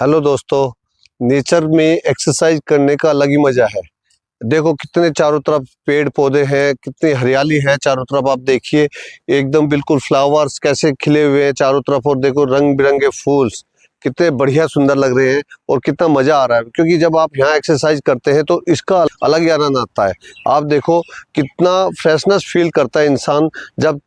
Hello दोस्तों, nature में exercise करने का अलग ही मजा है। देखो कितने चारों तरफ पेड़ पौधे हैं, कितनी हरियाली है चारों तरफ। आप देखिए एकदम बिल्कुल फ्लावर्स कैसे खिले हुए हैं चारों तरफ, और देखो रंग बिरंगे फूल्स कितने बढ़िया सुंदर लग रहे हैं और कितना मजा आ रहा है। क्योंकि जब आप यहाँ एक्सरसाइज करते हैं तो इसका अलग ही आनंद आता है। आप देखो कितना फ्रेशनेस फील करता है इंसान जब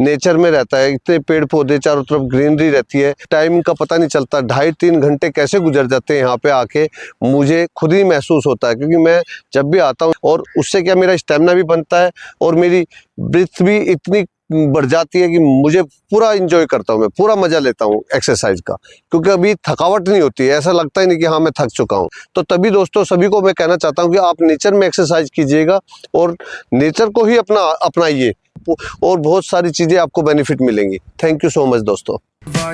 नेचर में रहता है। इतने पेड़ पौधे चारों तरफ, ग्रीनरी रहती है, टाइम का पता नहीं चलता। 2.5-3 घंटे कैसे गुजर जाते हैं यहाँ पे आके, मुझे खुद ही महसूस होता है। क्योंकि मैं जब भी आता हूँ, और उससे क्या मेरा स्टेमिना भी बनता है और मेरी ब्रीथ भी इतनी बढ़ जाती है कि मुझे पूरा इंजॉय करता हूँ, मैं पूरा मजा लेता हूँ एक्सरसाइज का। क्योंकि अभी थकावट नहीं होती है, ऐसा लगता ही नहीं कि हाँ मैं थक चुका हूँ। तो तभी दोस्तों सभी को मैं कहना चाहता हूँ कि आप नेचर में एक्सरसाइज कीजिएगा और नेचर को ही अपनाइए, और बहुत सारी चीजें आपको बेनिफिट मिलेंगी। थैंक यू सो मच दोस्तों।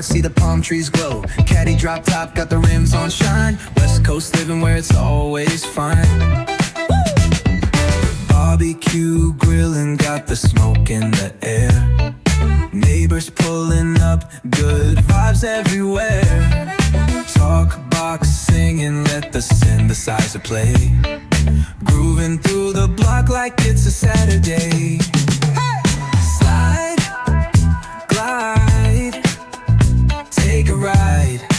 See the palm trees glow. Caddy drop top, got the rims on shine. West Coast living where it's always fine. Barbecue grilling, got the smoke in the air. Neighbors pulling up, good vibes everywhere. Talk box singing, let the synthesizer play. Grooving through the block like it's a Saturday. Slide, glide, take a ride.